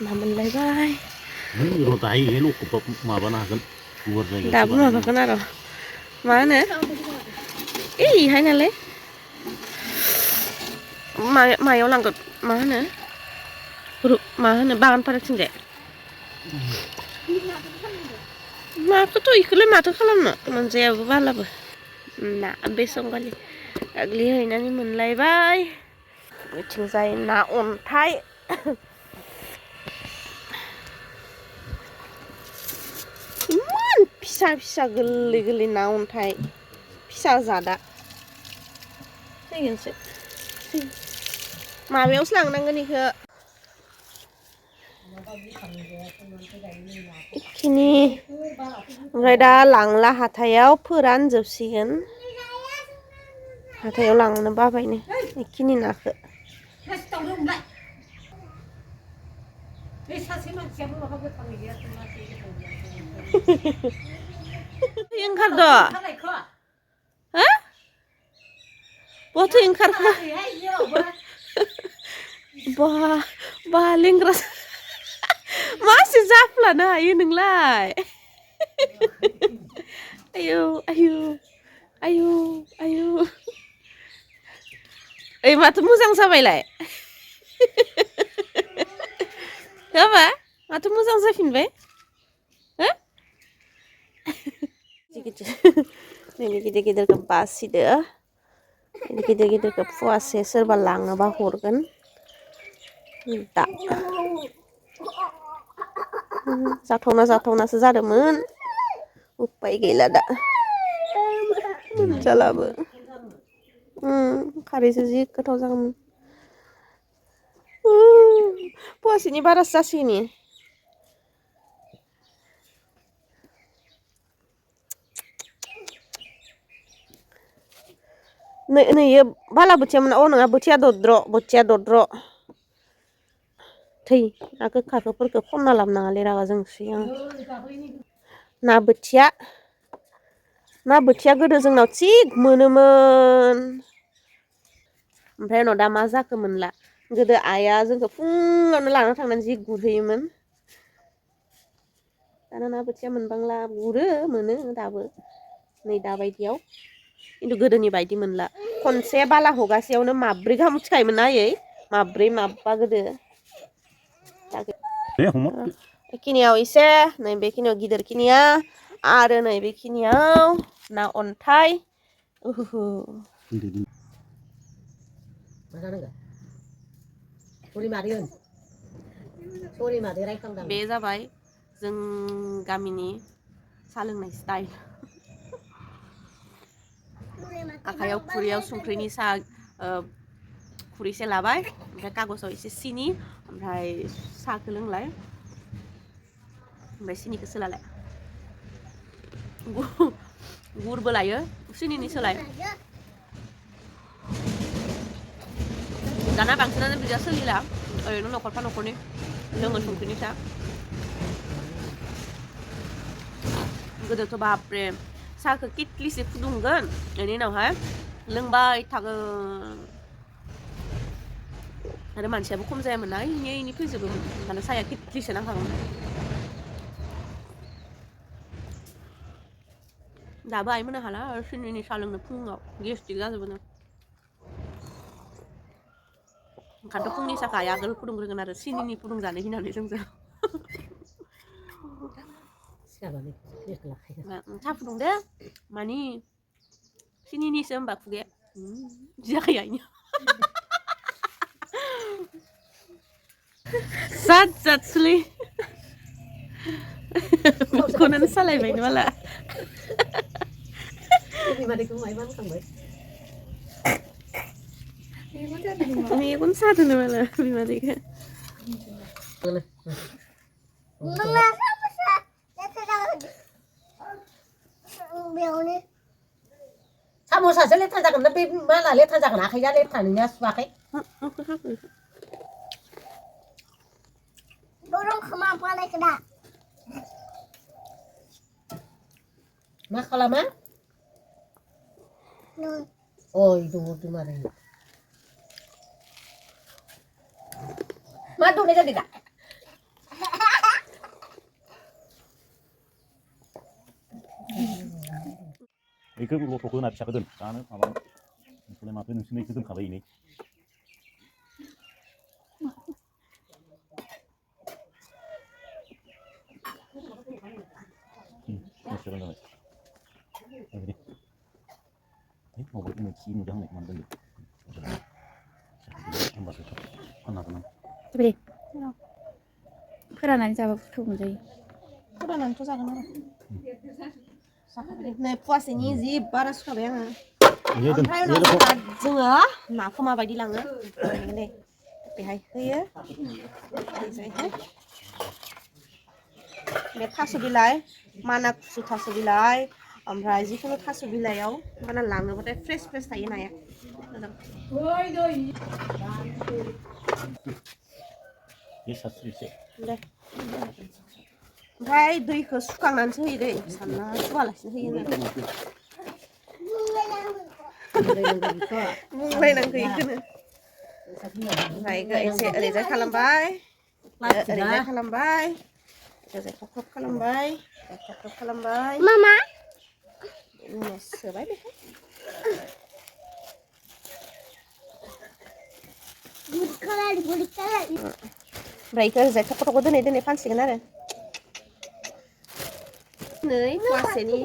ना मोनलायबाय र' दायो ल'खब माबानो हागोन गुवार जायगायाव दाबो माबागोन आरो मा होनो इहाय नालाय मायाव लांगोन मा होनो बागानपाराथिंजाय माखौथ' इखौलाय माथो खालामनो मोनजायाबो बालाबो ना बेसंगालि गाग्लिहैनानै मोनलायबाय बिथिंजाय ना अन्थाइ इमान फिसा फिसा गोरलै गोरलै ना अन्थाइ फिसा जादा फैगोनसो माबायावसो लांनांगोन इखौ इखिनि ओमफ्राय दा लांला हाथायाव फोरानजोबसिगोन हाथायाव लांनो बाबायनो इखिनि नाखौ ओंखारद' हो बहाथो ओंखारखो बा लेंग्रा मासे जाफ्लानो हायो नोंलाय आयौ आयौ आयौ आयौ ओइ माथो मोजां जाबायलाय जाबा माथो मोजां जाफिनबाय हो नैबे गिदिर गिदिरखौ बासिदो गिदिर गिदिरखौ फुवासे सोरबा लाङोबा हरगोन दा जाथावनासो जादोंमोन उपाय गैला दा मोनजालाबो खारैजों जि गोथाव जागौमोन फवासेनि बारासो जासिगोन इयो नैयो बालाबोथियामोन अ नङा बोथिया दद्र' थै ना गोखाफोरखौ खनना लाबोनाङालै रागा जोंसै आं ना बोथिया गोदो जोंनाव थिग मोनोमोन ओमफ्राय उनाव दा मा जाखो मोनला गोदो आइया जोंखौ फुङावनो लाना थांनानै जि गुरहैयोमोन दाना ना बोथिया मोनबांला मोनो दाबो नै दाबायदियाव खिन्थु गोदोनि बायदि मोनला खनसे बाला हगासेयावनो माब्रै गाहाम थिखायोमोन ना आयै माब्रै माबा गोदो बेखिनियाव एसे नैबेखिनियाव गिदिरखिनिया आरो नैबेखिनियाव ना अन्थाइ बे जाबाय जों गामिनि साहा लोंनाय स्टाइल आखाइयाव खुरैयाव संख्रिनि साहा खुरैसे लाबाय ओमफ्राय कागजाव एसे सिनि ओमफ्राय साहाखौ लोंलाय ओमफ्राय सिनिखौ सोलालाय गुरबो लायो सिनिनि सोलाय दाना बांसिनानो बिदिया सोलिला ओरैनो न'खरफा न'खरनि लोङो संख्रिनि साहा गोदोथ' बाबरे साहाखौ किटलिसे फुदुंगोन बेनि उनावहाय लोंबाय थागोन आरो मानसियाबो खम जायामोन ना इनि फैजोबोमोन दाना साहाया किटलिसे नांखागौमोन दाबो आइमोना हाला सिनिनि साहा लोंनो फुङाव गेस्टिक जाजोबोनो ओंखायनोथ' फुंनि साहाखौ आइया आगोल फुदुंग्रोगोन आरो सिनिनि फुदुंजानो गिनानै जोंजों साहा फुदुंदो मानि सिनिनिसो होमबा खुगाया जायाखै आइनिया जादसोलै मेगनानो सालायबायनो माला मेगन सादोनो माला बिमादैखौ साम'सासो लेथ्रा जागोन ना बे माला लेथ्रा जागोन आखाइया लेथ्रा नोंनिया सुवाखै मा खालामा ओइ दङ मारै मा दौनाय जादों दा बेखौ लथ'खौ होना फिसाखौ दोन जानो माबा नोंसोरलाय माथो नोंसोरनो बेखौ दोनखाबाय इनै बेसेबां जाबाय ओरै माबा मोनसे नुदों आंलाय मानो दोनदों होमबासो फाननो हागोन आं दे फोराननानै जाबा गोथाव मोनजायो फोराननानैथ' जागोन आरो नै फवासेनि जि बारा सुखाबाय आङो ओमफ्राय उनाव जोङो नाखौ माबायदि लाङो नै बेहाय होयो ओरैजायहाय बे थास' बिलाइ माना खुसु थास' बिलाइ ओमफ्राय जिखुनु थास' बिलाइयाव होना लाङोबाथाय फ्रेस फ्रेस थायो नाया बे सास्रिसे दे ओमफ्राय दैखौ सुखांनानैसो होयो दै सानना सुवालासिनो होयो बुंलायनांगौ बेखौनो ओमफ्राय एसे ओरैजाय खालामबाय ओरैजाय खालामबाय ओरैजाय खब खालामबाय खब खालामबाय मामा उनाव सोबाय बेखौ ओमफ्राय बेखौ ओरैजाय थख' थख' दोनै दोनै फानसिगोन आरो नै फवासेनि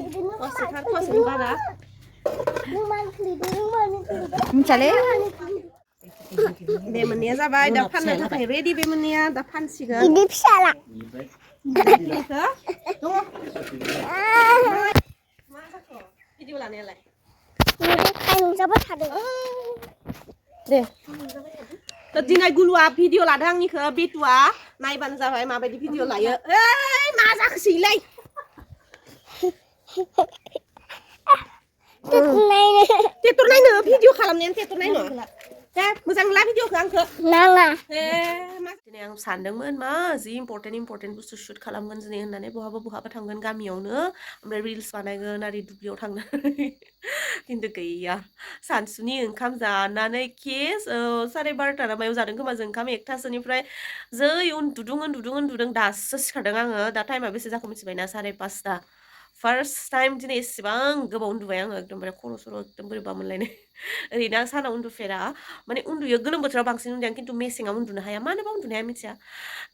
बारा मिथियालै बे मोननैया जाबाय दा फाननो थाखाय रेडि बे मोननैया दा फानसिगोन ini pisalah बेखौ मा जाखो भिडिअ लानायालाय ini kayu siapa tadi दे दिनै गुलुआ भिडिअ लादों आंनिखौ बेटुआ नायबानो जाबाय माबायदि भिडिअ लायो ओइ मा जाखोसैलै टेक्टर नायनो भिडिअ खालामनायानो टेक्टर नायनो दे मोजां ला भिडिअखौ आंखौ nala दिनै आं सानदोंमोन मा जि इम्परटेन्ट बुस्थु शुट खालामगोन दिनै होननानै बहाबा थांगोन गामियावनो ओमफ्राय रिल्स बानायगोन आरो दुब्लियाव थांनानै खिन्थु गैया सानसुनि ओंखाम जानानै साराय 12ता ना मायाव जादों खोमा जों ओंखाम 1तासोनिफ्राय जै उन्दुदों दासो सिखारदों आङो दा टाइमा बेसे जाखो मिथिबायना 5:30 फार्स्ट टाइम दिनै एसेबां गोबाव उन्दुबाय आङो एकदमबारे खर' सर' एकदम बोरैबा मोनलायनाय ओरैनो आं सानाव उन्दुफेरा माने उन्दुयो गोलोम बोथोराव बांसिन उन्दुयो खिन्थु मेसेङाव उन्दुनो हाया मानोबा उन्दुनो हाया मिथिया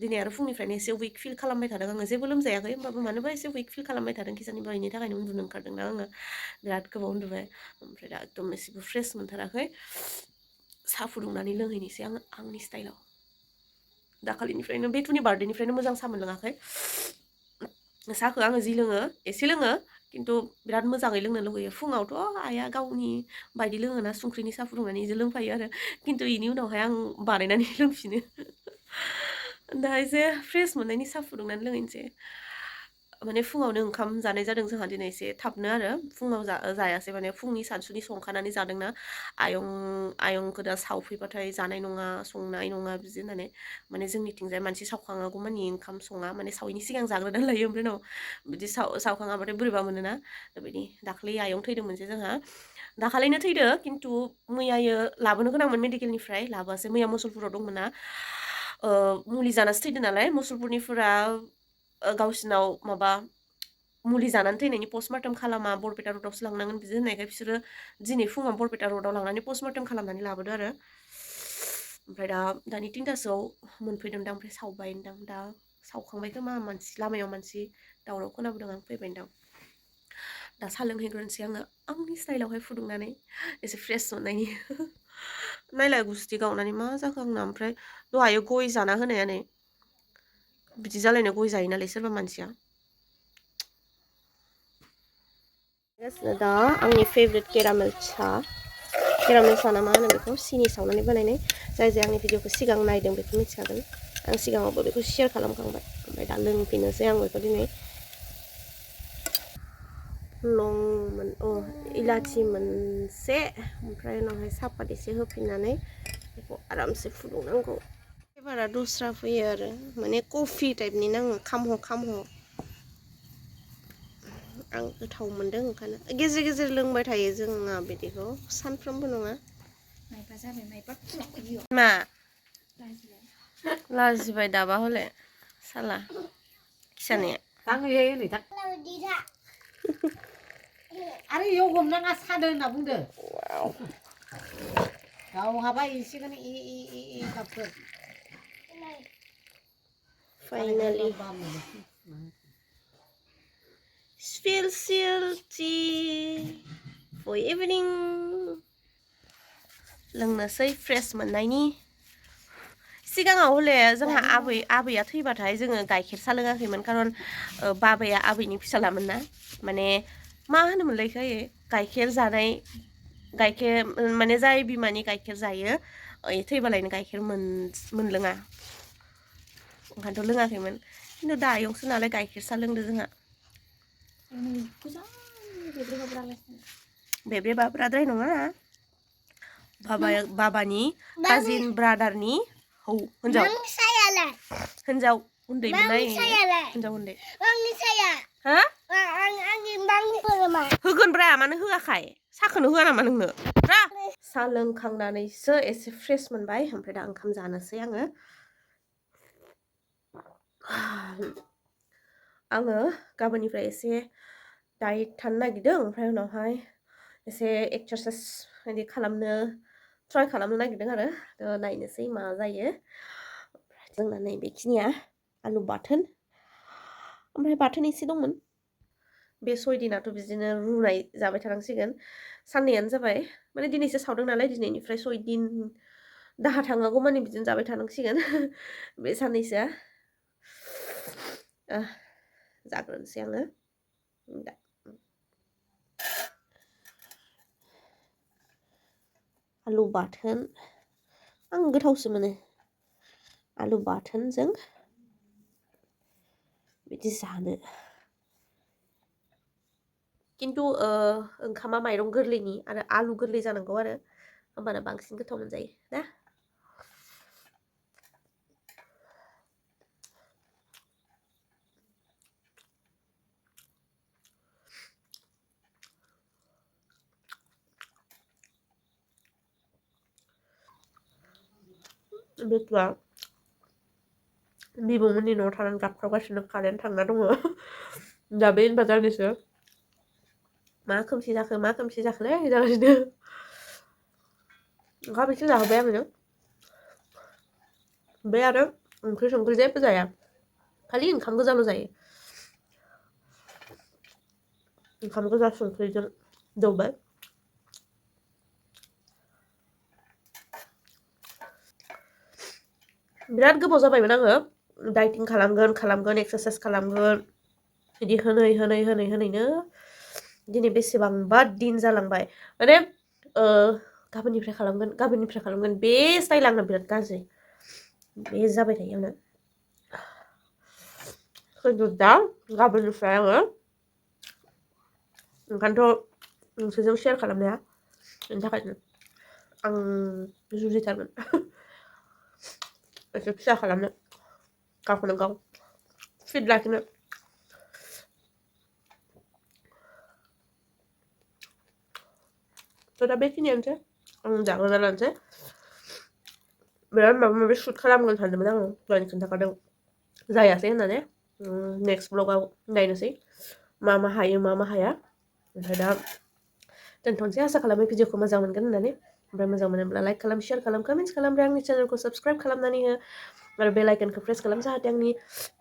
दिनै आरो फुंनिफ्रायनो एसे उइक फिल खालामबाय थादों आङो जेबो लोमजायाखै होमबाबो मानोबा एसे उइक फिल खालामबाय थादों खिजानिबा बेनि थाखायनो उन्दुनो ओंखारदोंना आङो बिराद गोबाव उन्दुबाय ओमफ्राय दा एकदम एसेबो फ्रेस मोनथाराखै साहा फुदुंनानै लोंहैनोसै आङो आंनि स्टाइलाव दाखालिनिफ्रायनो बेटुनि बार्थडेनिफ्रायनो मोजां साहा मोनलोङाखै साहाखौ आङो जि लोङो एसे लोङो खिन्थु बिराद मोजाङै लोंनो लुगैयो फुङावथ' आइया गावनि बायदि लोङोना संख्रिनि साहा फुदुंनानै इजों लोंफायो आरो खिन्थु इनि उनावहाय आं बानायनानै लोंफिनो दा एसे फ्रेस मोननायनि साहा फुदुंनानै लोंहैनोसै माने फुङावनो ओंखाम जानाय जादों जोंहा दिनै एसे थाबनो आरो फुङाव जायासै माने फुंनि सानसुनि संखानानै जादोंना आयंखौ दा सावफैबाथाय जानाय नङा संनाय नङा बिदि होननानै माने जोंनिथिंजाय मानसि सावखाङागौ मानि ओंखाम सङा माने सावैनि सिगां जाग्रोनानै लायो ओमफ्राय उनाव बिदि सावखाङाबाथाय बोरैबा मोनोना बिदि दाख्लै आयं थैदोंमोनसे जोंहा दाखालिनो थैदो खिन्थु मैयायो लाबोनो गोनांमोन मेडिकेलनिफ्राय लाबोआसै मैया मुसलपुराव दंमोन ना मुलि जानासो थैदो नालाय मुसलपुरनिफोरा गावसिनाव माबा मुलि जानानै थैनायनि पस्टमार्टम खालामा बरपेटा रडआवसो लांनांगोन बिदि होननायखाय बिसोरो दिनै फुङाव बरपेटा रडआव लांनानै पस्टमार्टम खालामनानै लाबोदो आरो ओमफ्राय दानि 3तासोआव मोनफैदोंदां ओमफ्राय सावबाय होनदां दा सावखांबाय खोमा लामायाव मानसि दावराव खोनाबोदों आं फैबायदां दा साहा लोंहैग्रोनोसै आङो आंनि स्टाइलावहाय फुदुंनानै एसे फ्रेस मोननायनि नायलाय गुस्थि गावनानै मा जाखो आंना ओमफ्राय दहायो गय जाना होनायानो बिदि जालायनो गय जायो नालाय सोरबा मानसिया दा आंनि फेभरेट केरामेल सा ना मा होनो बेखौ सिनि सावनानै बानायनाय जाय आंनि भिडिअखौ सिगां नायदों बेखौ मिथिखागोन आं सिगाङावबो बेखौ शेयार खालामखांबाय ओमफ्राय दा लोंफिनोसै आं बेखौ दिनै इलाचि मोनसे ओमफ्राय उनावहाय सापात एसे होफिननानै बेखौ आरामसे फुदुंनांगौ फ्लेभारा दस्रा फैयो आरो माने कफि टाइपनि नाङो खामह' आं गोथाव मोनदों ओंखायनो गेजेर गेजेर लोंबाय थायो जोंहा बिदिखौ सानफ्रोमबो नङा मा लाजिबाय दाबा हले साला खिसाने आरो इयाव हमनाङा सादो होनना बुंदो गावहाबा इसिगोन E गाबगोन Finally. Special tea for evening. लोंनोसै फ्रेश मोननायनि सिगाङाव हले जोंहा आबैया थैबाथाय जोङो गाइखेर सा लोङाखैमोन खारन बाबाया आबैनि फिसालामोन ना माने मा होनोमोनलाय इखो गाइखेर जानाय गाइखेर माने जाय बिमानि गाइखेर जायो थैबालायनो गाइखेर मोनलोङा ओंखायनोथ' लोङाखैमोन खिन्थु दायोंसो नालाय गाइखेर सा लोंदो जोंहा बेब्रे बाब्राद्राय नङा बाबानि काजिन ब्रादारनि हौ हिनजाव उन्दै मोननाय हिनजाव उन्दै हा होगोनब्रा मानो होआखाय साखौनो होआ नामा नोंनो रा सा लोंखांनानैसो एसे फ्रेश मोनबाय ओमफ्राय दा ओंखाम जानोसै आङो गाबोननिफ्राय एसे डाइट थानो नागिरदों ओमफ्राय उनावहाय एसे एक्सारसाइज बिदि ट्राइ खालामनो नागिरदों आरो नायनोसै मा जायो जोंना नैबेखिनिया आलु बाथोन ओमफ्राय बाथोन एसे दंमोन बे 6 दिनाथ' बिदिनो रुनाय जाबाय थानांसिगोन साननैयानो जाबाय माने दिनैसो सावदों नालाय दिनैनिफ्राय 6 दिन दाहा थाङागौ माने बिदिनो जाबाय थानांसिगोन बे साननैसोआ जाग्रोनोसै आङो दा आलु बाथोन आं गोथावसो मोनो आलु बाथोनजों बिदि जानो खिन्थु ओंखामा माइरं गोरलैनि आरो आलु गोरलै जानांगौ आरो होमबाना बांसिन गोथाव मोनजायो ना बेथुआ बिबौमोननि न'आव थानानै गाबख्रावगासिनो कारेन्ट थांना दङ दा बे बाजारनिसो मा खोमसि जाखोलै जागासिनो ओंखाम एसे जाहोबाय आङो बे आरो ओंख्रि संख्रि जेबो जाया खालि ओंखाम गोजाल' जायो ओंखाम गोजा संख्रिजों दौबाय बिराद गोबाव जाबायमोन आङो डाइटिं खालामगोन एक्सारसाइज खालामगोन बिदि होनैनो दिनै बेसेबांबा दिन जालांबाय माने गाबोननिफ्राय खालामगोन बे स्टाइल आंना बिराद गाज्रि बे जाबाय थायो आंना खिन्थु दा गाबोननिफ्राय आङो ओंखायनोथ' नोंसोरजों शेयार खालामनाया बेनि थाखायनो आं जुजिथारगोन एसे फिसा खालामनो गावखौनो गाव फिट लाखिनो दा बेखिनियानोसै आं जाग्रोना लानोसै बिराद माबा माबि शुट खालामगोन सानदोंमोन आङो दहायनो खोन्थाखादों जायासै होननानै नेक्स्ट ब्लगाव नायनोसै मा हायो मा हाया ओमफ्राय दा दोनथ'नोसै आसा खालामो भिडिअखौ मोजां मोनगोन होननानै ओमफ्राय मोजां मोनोब्ला लाइक खालाम शेयार खालाम कमेन्ट्स खालाम ओमफ्राय आंनि चेनेलखौ साबस्क्राइब खालामनानै हो आरो बेल आइकनखौ प्रेस खालाम जाहाथे आंनि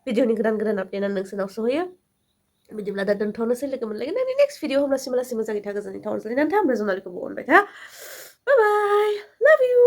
भिडिअनि गोदान आपडेटआ नोंसोरनाव सहैयो बिदिब्ला दा दोनथ'नोसै लोगो मोनलायगोन आंनि नेक्स्ट भिडिअ होमब्लासिम मोजाङै था गोजोनै था अनज्लायनानै था ओमफ्राय जुनालिखौबो अनबाय था बाय बाय लाभ इउ